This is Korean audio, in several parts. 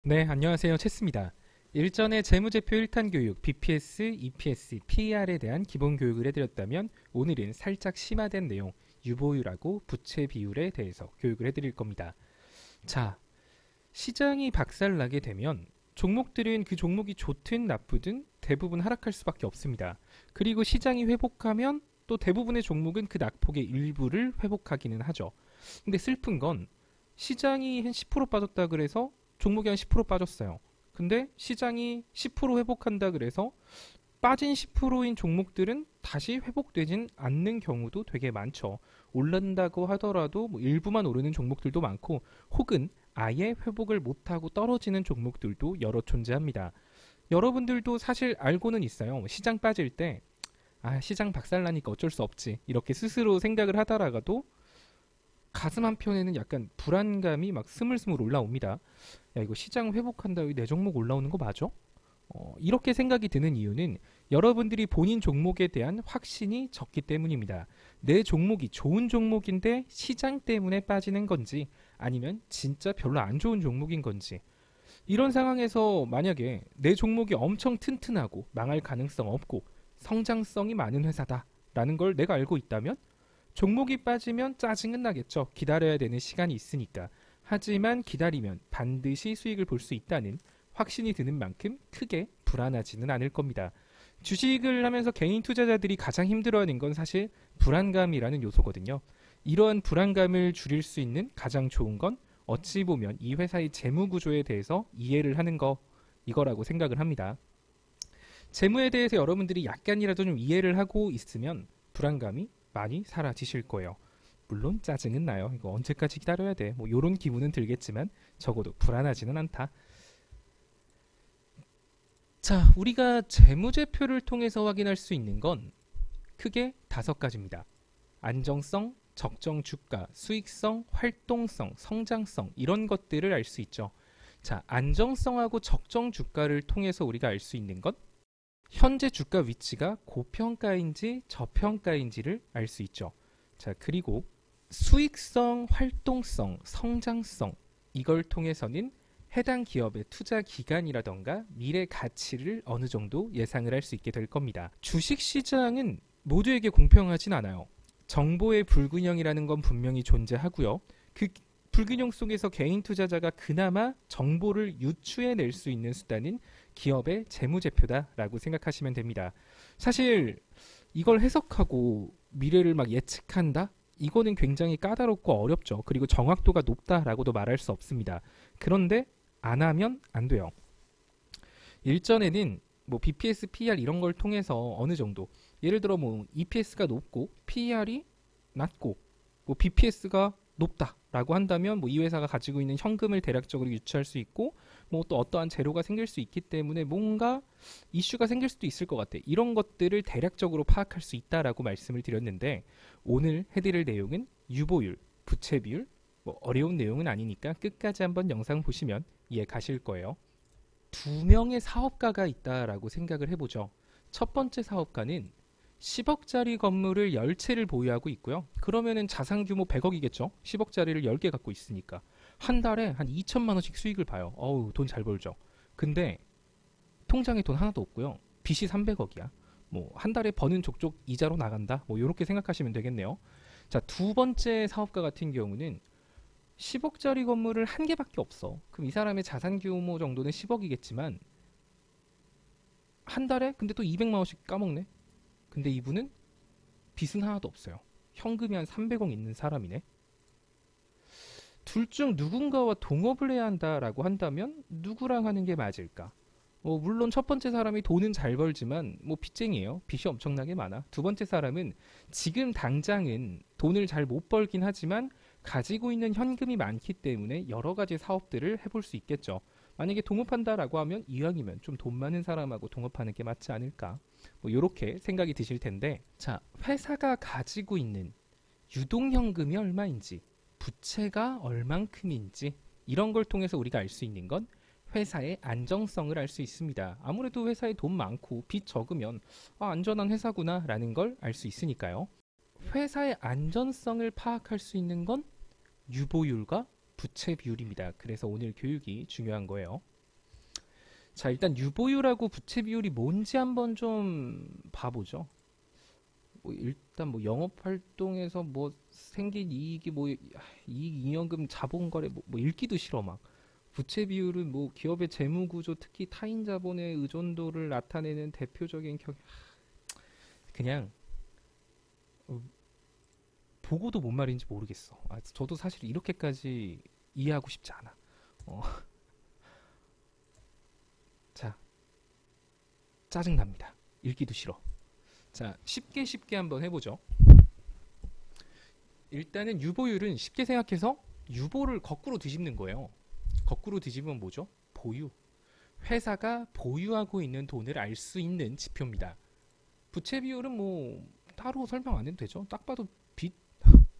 네, 안녕하세요. 체스입니다. 일전에 재무제표 1탄 교육, BPS, EPS, PER에 대한 기본 교육을 해드렸다면 오늘은 살짝 심화된 내용, 유보율하고 부채 비율에 대해서 교육을 해드릴 겁니다. 자, 시장이 박살나게 되면 종목들은 그 종목이 좋든 나쁘든 대부분 하락할 수밖에 없습니다. 그리고 시장이 회복하면 또 대부분의 종목은 그 낙폭의 일부를 회복하기는 하죠. 근데 슬픈 건 시장이 한 10% 빠졌다 그래서 종목이 한 10% 빠졌어요. 근데 시장이 10% 회복한다 그래서 빠진 10%인 종목들은 다시 회복되진 않는 경우도 되게 많죠. 오른다고 하더라도 뭐 일부만 오르는 종목들도 많고 혹은 아예 회복을 못하고 떨어지는 종목들도 여러 존재합니다. 여러분들도 사실 알고는 있어요. 시장 빠질 때 시장 박살나니까 어쩔 수 없지 이렇게 스스로 생각을 하다가도 가슴 한편에는 약간 불안감이 막 스물스물 올라옵니다. 야, 이거 시장 회복한다, 내 종목 올라오는 거 맞아? 이렇게 생각이 드는 이유는 여러분들이 본인 종목에 대한 확신이 적기 때문입니다. 내 종목이 좋은 종목인데 시장 때문에 빠지는 건지 아니면 진짜 별로 안 좋은 종목인 건지, 이런 상황에서 만약에 내 종목이 엄청 튼튼하고 망할 가능성 없고 성장성이 많은 회사다라는 걸 내가 알고 있다면 종목이 빠지면 짜증은 나겠죠. 기다려야 되는 시간이 있으니까. 하지만 기다리면 반드시 수익을 볼 수 있다는 확신이 드는 만큼 크게 불안하지는 않을 겁니다. 주식을 하면서 개인 투자자들이 가장 힘들어하는 건 사실 불안감이라는 요소거든요. 이러한 불안감을 줄일 수 있는 가장 좋은 건 어찌 보면 이 회사의 재무 구조에 대해서 이해를 하는 거, 이거라고 생각을 합니다. 재무에 대해서 여러분들이 약간이라도 좀 이해를 하고 있으면 불안감이 많이 사라지실 거예요. 물론 짜증은 나요. 이거 언제까지 기다려야 돼? 뭐 요런 기분은 들겠지만 적어도 불안하지는 않다. 자, 우리가 재무제표를 통해서 확인할 수 있는 건 크게 5가지입니다. 안정성, 적정 주가, 수익성, 활동성, 성장성, 이런 것들을 알 수 있죠. 자, 안정성하고 적정 주가를 통해서 우리가 알 수 있는 것, 현재 주가 위치가 고평가인지 저평가인지를 알 수 있죠. 자, 그리고 수익성, 활동성, 성장성, 이걸 통해서는 해당 기업의 투자 기간이라던가 미래 가치를 어느 정도 예상을 할 수 있게 될 겁니다. 주식 시장은 모두에게 공평하진 않아요. 정보의 불균형이라는 건 분명히 존재하고요. 그 불균형 속에서 개인 투자자가 그나마 정보를 유추해낼 수 있는 수단은 기업의 재무제표다라고 생각하시면 됩니다. 사실 이걸 해석하고 미래를 막 예측한다? 이거는 굉장히 까다롭고 어렵죠. 그리고 정확도가 높다라고도 말할 수 없습니다. 그런데 안 하면 안 돼요. 일전에는 뭐 BPS, PER 이런 걸 통해서 어느 정도, 예를 들어 뭐 EPS가 높고 PER이 낮고 뭐 BPS가 높다라고 한다면 뭐 이 회사가 가지고 있는 현금을 대략적으로 유추할 수 있고 뭐 또 어떠한 재료가 생길 수 있기 때문에 뭔가 이슈가 생길 수도 있을 것 같아. 이런 것들을 대략적으로 파악할 수 있다라고 말씀을 드렸는데, 오늘 해드릴 내용은 유보율, 부채 비율, 뭐 어려운 내용은 아니니까 끝까지 한번 영상 보시면 이해 가실 거예요. 두 명의 사업가가 있다라고 생각을 해보죠. 첫 번째 사업가는 10억짜리 건물을 10채를 보유하고 있고요. 그러면은 자산 규모 100억이겠죠. 10억짜리를 10개 갖고 있으니까. 한 달에 한 2천만 원씩 수익을 봐요. 어우, 돈 잘 벌죠. 근데 통장에 돈 하나도 없고요. 빚이 300억이야. 뭐 한 달에 버는 족족 이자로 나간다. 뭐 이렇게 생각하시면 되겠네요. 자, 두 번째 사업가 같은 경우는 10억짜리 건물을 한 개밖에 없어. 그럼 이 사람의 자산 규모 정도는 10억이겠지만 한 달에 근데 또 200만 원씩 까먹네. 근데 이분은 빚은 하나도 없어요. 현금이 한 300억 있는 사람이네. 둘 중 누군가와 동업을 해야 한다라고 한다면 누구랑 하는 게 맞을까? 물론 첫 번째 사람이 돈은 잘 벌지만 뭐 빚쟁이에요. 빚이 엄청나게 많아. 두 번째 사람은 지금 당장은 돈을 잘 못 벌긴 하지만 가지고 있는 현금이 많기 때문에 여러 가지 사업들을 해볼 수 있겠죠. 만약에 동업한다라고 하면 이왕이면 좀 돈 많은 사람하고 동업하는 게 맞지 않을까? 뭐 이렇게 생각이 드실 텐데, 자, 회사가 가지고 있는 유동현금이 얼마인지, 부채가 얼만큼인지, 이런 걸 통해서 우리가 알 수 있는 건 회사의 안정성을 알 수 있습니다. 아무래도 회사에 돈 많고 빚 적으면 안전한 회사구나 라는 걸 알 수 있으니까요. 회사의 안전성을 파악할 수 있는 건 유보율과 부채 비율입니다. 그래서 오늘 교육이 중요한 거예요. 자, 일단 유보율하고 부채 비율이 뭔지 한번 좀 봐보죠. 일단 영업 활동에서 생긴 이익이 이익 잉여금 자본거래 읽기도 싫어 막. 부채 비율은 기업의 재무 구조, 특히 타인 자본의 의존도를 나타내는 대표적인 그냥 보고도 뭔 말인지 모르겠어. 저도 사실 이렇게까지 이해하고 싶지 않아. 자, 짜증납니다. 읽기도 싫어. 자, 쉽게 한번 해보죠. 일단은 유보율은 쉽게 생각해서 유보를 거꾸로 뒤집는 거예요. 거꾸로 뒤집으면 뭐죠? 보유. 회사가 보유하고 있는 돈을 알 수 있는 지표입니다. 부채 비율은 따로 설명 안 해도 되죠. 딱 봐도 빚,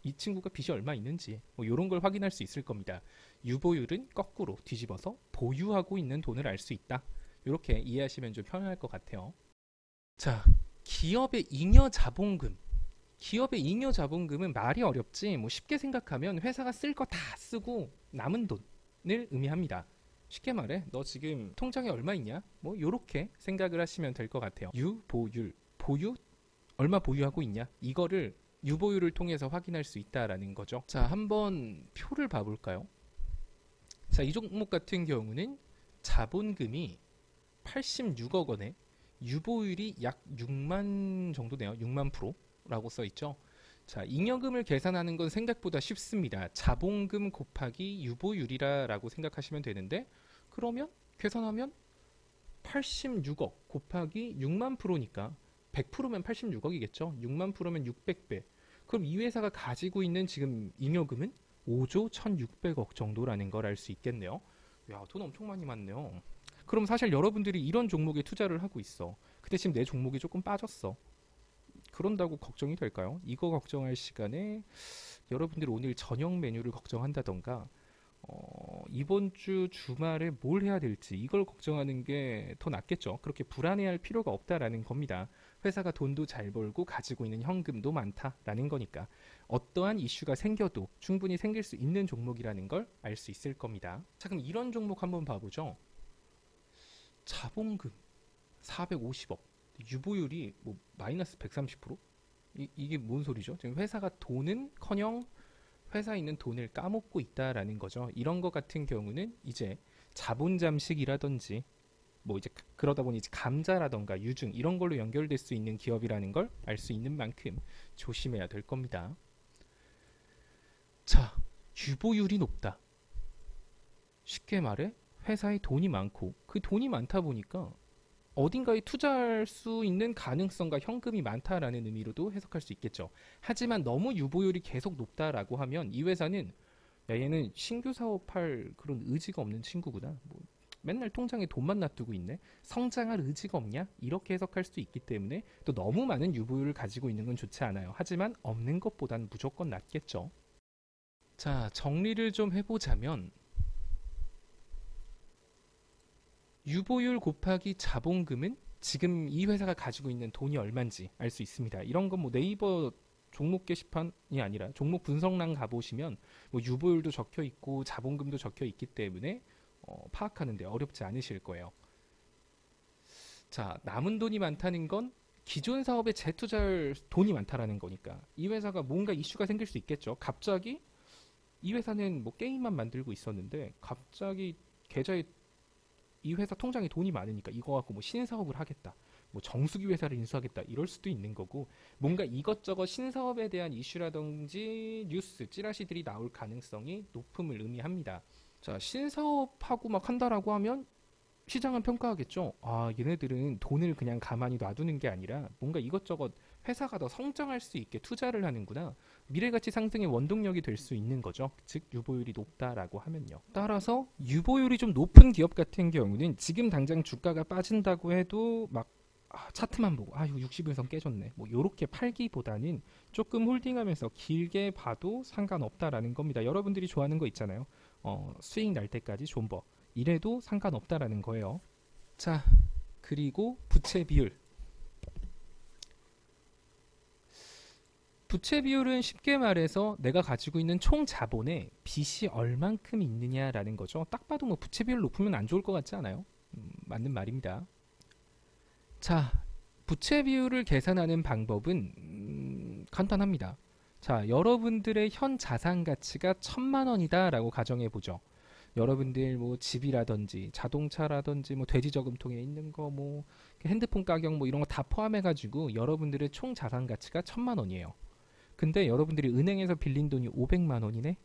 이 친구가 빚이 얼마 있는지 이런 걸 확인할 수 있을 겁니다. 유보율은 거꾸로 뒤집어서 보유하고 있는 돈을 알 수 있다. 이렇게 이해하시면 좀 편할 것 같아요. 자, 기업의 잉여 자본금. 기업의 잉여 자본금은 말이 어렵지 쉽게 생각하면 회사가 쓸 거 다 쓰고 남은 돈을 의미합니다. 쉽게 말해 너 지금 통장에 얼마 있냐? 요렇게 생각을 하시면 될 것 같아요. 유보율, 보유? 얼마 보유하고 있냐? 이거를 유보율을 통해서 확인할 수 있다라는 거죠. 자, 한번 표를 봐볼까요? 자, 이 종목 같은 경우는 자본금이 86억 원에 유보율이 약 6만 정도네요. 6만 프로라고 써있죠. 자, 잉여금을 계산하는 건 생각보다 쉽습니다. 자본금 곱하기 유보율이라고 생각하시면 되는데, 그러면 계산하면 86억 곱하기 6만 프로니까 100%면 86억이겠죠. 6만 프로면 600배. 그럼 이 회사가 가지고 있는 지금 잉여금은 5조 1600억 정도라는 걸 알 수 있겠네요. 야, 돈 엄청 많이 많네요. 그럼 사실 여러분들이 이런 종목에 투자를 하고 있어. 근데 지금 내 종목이 조금 빠졌어. 그런다고 걱정이 될까요? 이거 걱정할 시간에 여러분들이 오늘 저녁 메뉴를 걱정한다던가 이번 주 주말에 뭘 해야 될지 이걸 걱정하는 게 더 낫겠죠. 그렇게 불안해할 필요가 없다라는 겁니다. 회사가 돈도 잘 벌고 가지고 있는 현금도 많다라는 거니까 어떠한 이슈가 생겨도 충분히 생길 수 있는 종목이라는 걸 알 수 있을 겁니다. 자, 그럼 이런 종목 한번 봐보죠. 자본금 450억, 유보율이 마이너스 130%? 이게 뭔 소리죠? 지금 회사가 돈은커녕 회사에 있는 돈을 까먹고 있다라는 거죠. 이런 것 같은 경우는 이제 자본 잠식이라든지 이제 그러다 보니 이제 감자라던가 유증 이런 걸로 연결될 수 있는 기업이라는 걸 알 수 있는 만큼 조심해야 될 겁니다. 자, 유보율이 높다. 쉽게 말해 회사에 돈이 많고 그 돈이 많다 보니까 어딘가에 투자할 수 있는 가능성과 현금이 많다라는 의미로도 해석할 수 있겠죠. 하지만 너무 유보율이 계속 높다라고 하면 이 회사는 얘는 신규 사업할 그런 의지가 없는 친구구나. 맨날 통장에 돈만 놔두고 있네. 성장할 의지가 없냐? 이렇게 해석할 수 있기 때문에 또 너무 많은 유보율을 가지고 있는 건 좋지 않아요. 하지만 없는 것보단 무조건 낫겠죠. 자, 정리를 좀 해보자면 유보율 곱하기 자본금은 지금 이 회사가 가지고 있는 돈이 얼마인지 알 수 있습니다. 이런 건 네이버 종목 게시판이 아니라 종목 분석란 가보시면 유보율도 적혀 있고 자본금도 적혀 있기 때문에 파악하는데 어렵지 않으실 거예요. 자, 남은 돈이 많다는 건 기존 사업에 재투자할 돈이 많다라는 거니까 이 회사가 뭔가 이슈가 생길 수 있겠죠. 갑자기 이 회사는 게임만 만들고 있었는데 갑자기 계좌에 이 회사 통장에 돈이 많으니까 이거 갖고 신사업을 하겠다. 정수기 회사를 인수하겠다. 이럴 수도 있는 거고 뭔가 이것저것 신사업에 대한 이슈라든지 뉴스, 찌라시들이 나올 가능성이 높음을 의미합니다. 자, 신사업하고 한다라고 하면 시장은 평가하겠죠. 아, 얘네들은 돈을 그냥 가만히 놔두는 게 아니라 뭔가 이것저것 회사가 더 성장할 수 있게 투자를 하는구나. 미래가치 상승의 원동력이 될 수 있는 거죠. 즉 유보율이 높다라고 하면요. 따라서 유보율이 좀 높은 기업 같은 경우는 지금 당장 주가가 빠진다고 해도 차트만 보고 60일선 깨졌네. 요렇게 팔기보다는 조금 홀딩하면서 길게 봐도 상관없다라는 겁니다. 여러분들이 좋아하는 거 있잖아요. 수익 날 때까지 존버. 이래도 상관없다라는 거예요. 자, 그리고 부채 비율. 부채 비율은 쉽게 말해서 내가 가지고 있는 총 자본에 빚이 얼만큼 있느냐라는 거죠. 딱 봐도 뭐 부채 비율 높으면 안 좋을 것 같지 않아요? 맞는 말입니다. 자, 부채 비율을 계산하는 방법은 간단합니다. 자, 여러분들의 현 자산 가치가 1,000만 원이다 라고 가정해 보죠. 여러분들 뭐 집이라든지 자동차라든지 뭐 돼지 저금통에 있는 거 뭐 핸드폰 가격 뭐 이런 거 다 포함해 가지고 여러분들의 총 자산 가치가 1,000만 원이에요. 근데 여러분들이 은행에서 빌린 돈이 500만 원이네?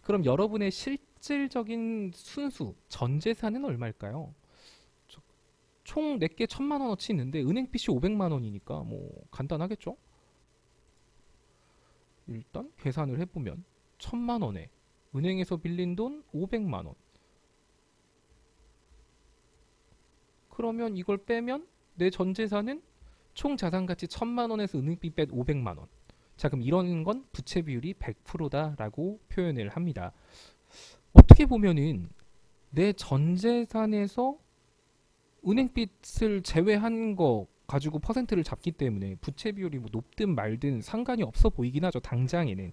그럼 여러분의 실질적인 순수 전 재산은 얼마일까요? 총 내게 1,000만 원어치 있는데 은행빚이 500만 원이니까 뭐 간단하겠죠? 일단 계산을 해보면 1,000만 원에 은행에서 빌린 돈 500만 원. 그러면 이걸 빼면 내 전 재산은 총 자산 가치 1,000만 원에서 은행빚 뺀 500만 원. 자, 그럼 이런 건 부채 비율이 100%다라고 표현을 합니다. 어떻게 보면은 내 전 재산에서 은행빚을 제외한 거 가지고 퍼센트를 잡기 때문에 부채 비율이 뭐 높든 말든 상관이 없어 보이긴 하죠. 당장에는.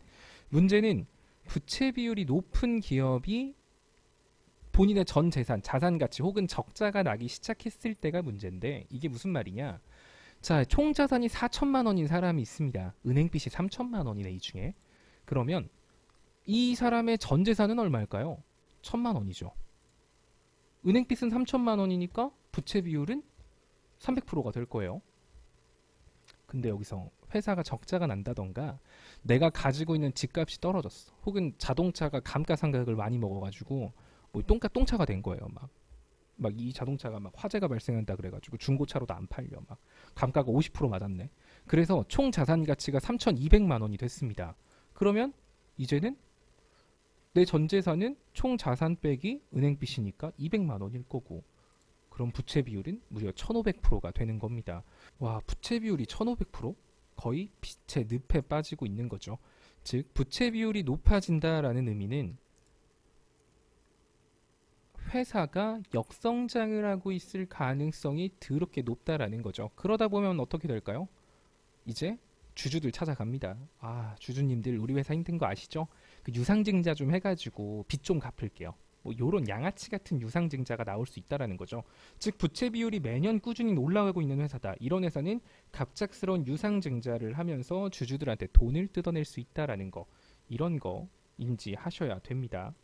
문제는 부채 비율이 높은 기업이 본인의 전 재산, 자산 가치 혹은 적자가 나기 시작했을 때가 문제인데 이게 무슨 말이냐? 자, 총 자산이 4천만 원인 사람이 있습니다. 은행빚이 3천만 원이네, 이 중에. 그러면 이 사람의 전 재산은 얼마일까요? 1,000만 원이죠. 은행빚은 3천만 원이니까 부채 비율은 300%가 될 거예요. 근데 여기서 회사가 적자가 난다던가 내가 가지고 있는 집값이 떨어졌어. 혹은 자동차가 감가상각을 많이 먹어가지고 뭐 똥차가 된 거예요. 막 이 자동차가 막 화재가 발생한다 그래가지고 중고차로도 안 팔려. 막 감가가 50% 맞았네. 그래서 총 자산 가치가 3,200만 원이 됐습니다. 그러면 이제는 내 전 재산은 총 자산 빼기 은행빚이니까 200만 원일 거고 그럼 부채 비율은 무려 1,500%가 되는 겁니다. 와, 부채 비율이 1,500%? 거의 빛의 늪에 빠지고 있는 거죠. 즉 부채 비율이 높아진다라는 의미는 회사가 역성장을 하고 있을 가능성이 더럽게 높다라는 거죠. 그러다 보면 어떻게 될까요? 이제 주주들 찾아갑니다. 아, 주주님들 우리 회사 힘든 거 아시죠? 그 유상증자 좀 해가지고 빚 좀 갚을게요. 뭐 요런 양아치 같은 유상증자가 나올 수 있다라는 거죠. 즉 부채 비율이 매년 꾸준히 올라가고 있는 회사다. 이런 회사는 갑작스러운 유상증자를 하면서 주주들한테 돈을 뜯어낼 수 있다라는 거. 이런 거 인지하셔야 됩니다.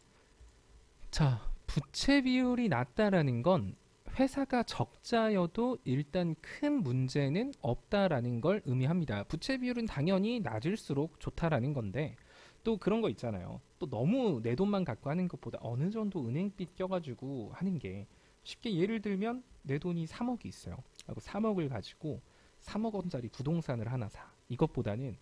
자, 부채 비율이 낮다라는 건 회사가 적자여도 일단 큰 문제는 없다라는 걸 의미합니다. 부채 비율은 당연히 낮을수록 좋다라는 건데 또 그런 거 있잖아요. 또 너무 내 돈만 갖고 하는 것보다 어느 정도 은행빚 껴가지고 하는 게 쉽게 예를 들면 내 돈이 3억이 있어요. 하고 3억을 가지고 3억 원짜리 부동산을 하나 사. 이것보다는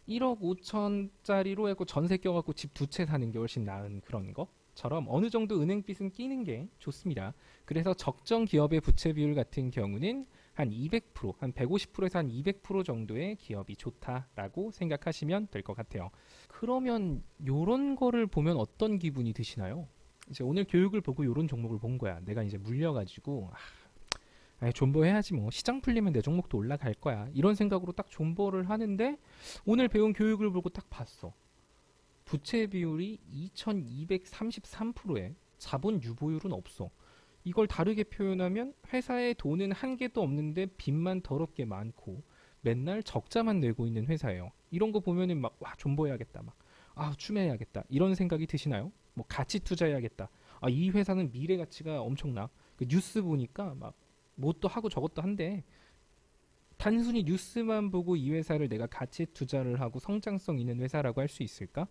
1억 5천짜리로 해고 전세 껴갖고 집 2채 사는 게 훨씬 나은 그런 거처럼 어느 정도 은행빚은 끼는 게 좋습니다. 그래서 적정 기업의 부채 비율 같은 경우는 한 200%, 한 150%에서 한 200% 정도의 기업이 좋다라고 생각하시면 될 것 같아요. 그러면 요런 거를 보면 어떤 기분이 드시나요? 이제 오늘 교육을 보고 요런 종목을 본 거야. 내가 이제 물려가지고 존버해야지 뭐 시장 풀리면 내 종목도 올라갈 거야. 이런 생각으로 딱 존버를 하는데 오늘 배운 교육을 보고 딱 봤어. 부채 비율이 2233%에 자본 유보율은 없어. 이걸 다르게 표현하면 회사에 돈은 한 개도 없는데 빚만 더럽게 많고 맨날 적자만 내고 있는 회사예요. 이런 거 보면은 막 와 존버해야겠다, 막 추매해야겠다 이런 생각이 드시나요? 뭐 가치 투자해야겠다. 이 회사는 미래 가치가 엄청나. 그 뉴스 보니까 막 뭣도 하고 저것도 한대. 단순히 뉴스만 보고 이 회사를 내가 가치 투자를 하고 성장성 있는 회사라고 할 수 있을까?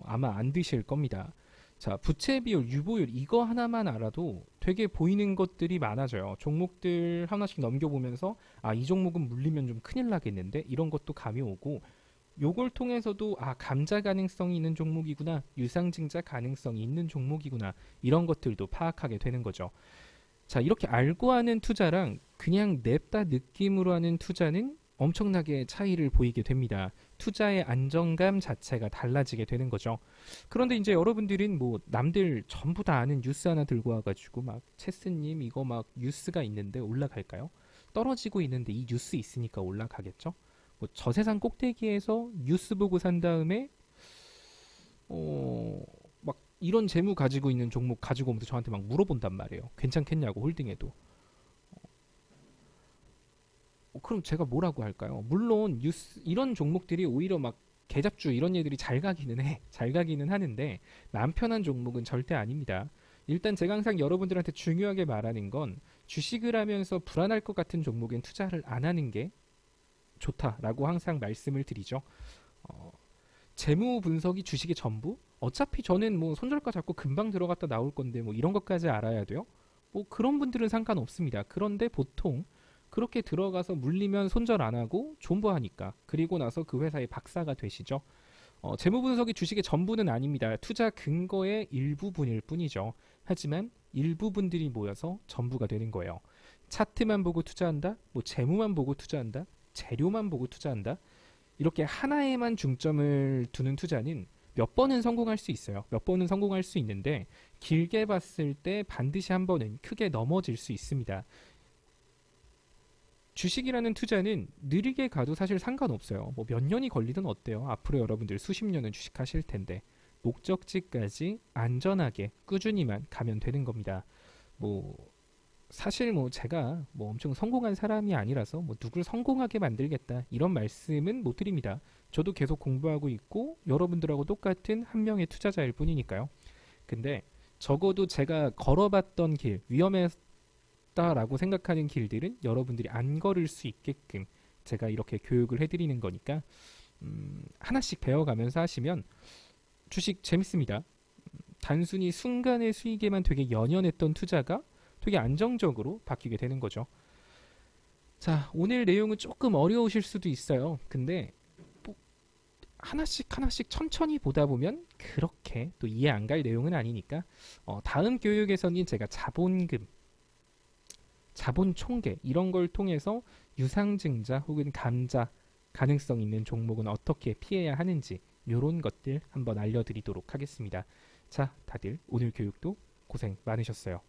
아마 안 되실 겁니다. 자, 부채 비율, 유보율 이거 하나만 알아도 되게 보이는 것들이 많아져요. 종목들 하나씩 넘겨보면서 이 종목은 물리면 좀 큰일 나겠는데 이런 것도 감이 오고 요걸 통해서도 감자 가능성이 있는 종목이구나, 유상증자 가능성이 있는 종목이구나 이런 것들도 파악하게 되는 거죠. 자, 이렇게 알고 하는 투자랑 그냥 냅다 느낌으로 하는 투자는 엄청나게 차이를 보이게 됩니다. 투자의 안정감 자체가 달라지게 되는 거죠. 그런데 이제 여러분들은 뭐 남들 전부 다 아는 뉴스 하나 들고 와가지고 막 체스님 이거 막 뉴스가 있는데 올라갈까요? 떨어지고 있는데 이 뉴스 있으니까 올라가겠죠? 뭐 저세상 꼭대기에서 뉴스 보고 산 다음에 막 이런 재무 가지고 있는 종목 가지고 오면서 저한테 막 물어본단 말이에요. 괜찮겠냐고 홀딩해도. 그럼 제가 뭐라고 할까요? 물론 뉴스 이런 종목들이 오히려 막 개잡주 이런 애들이 잘 가기는 해. 잘 가기는 하는데 마음 편한 종목은 절대 아닙니다. 일단 제가 항상 여러분들한테 중요하게 말하는 건 주식을 하면서 불안할 것 같은 종목엔 투자를 안 하는 게 좋다라고 항상 말씀을 드리죠. 재무 분석이 주식의 전부? 어차피 저는 뭐 손절가 잡고 금방 들어갔다 나올 건데 뭐 이런 것까지 알아야 돼요? 뭐 그런 분들은 상관없습니다. 그런데 보통 그렇게 들어가서 물리면 손절 안 하고 존버하니까 그리고 나서 그 회사의 박사가 되시죠. 재무 분석이 주식의 전부는 아닙니다. 투자 근거의 일부분일 뿐이죠. 하지만 일부분들이 모여서 전부가 되는 거예요. 차트만 보고 투자한다? 뭐 재무만 보고 투자한다? 재료만 보고 투자한다? 이렇게 하나에만 중점을 두는 투자는 몇 번은 성공할 수 있어요. 몇 번은 성공할 수 있는데 길게 봤을 때 반드시 한 번은 크게 넘어질 수 있습니다. 주식이라는 투자는 느리게 가도 사실 상관없어요. 뭐 몇 년이 걸리든 어때요? 앞으로 여러분들 수십 년은 주식하실 텐데 목적지까지 안전하게 꾸준히만 가면 되는 겁니다. 뭐 사실 뭐 제가 뭐 엄청 성공한 사람이 아니라서 뭐 누굴 성공하게 만들겠다 이런 말씀은 못 드립니다. 저도 계속 공부하고 있고 여러분들하고 똑같은 한 명의 투자자일 뿐이니까요. 근데 적어도 제가 걸어봤던 길, 위험했다라고 생각하는 길들은 여러분들이 안 걸을 수 있게끔 제가 이렇게 교육을 해드리는 거니까 하나씩 배워가면서 하시면 주식 재밌습니다. 단순히 순간의 수익에만 되게 연연했던 투자가 되게 안정적으로 바뀌게 되는 거죠. 자, 오늘 내용은 조금 어려우실 수도 있어요. 근데 뭐 하나씩 하나씩 천천히 보다 보면 그렇게 또 이해 안 갈 내용은 아니니까 다음 교육에서는 제가 자본금, 자본 총계 이런 걸 통해서 유상증자 혹은 감자 가능성 있는 종목은 어떻게 피해야 하는지 이런 것들 한번 알려드리도록 하겠습니다. 자, 다들 오늘 교육도 고생 많으셨어요.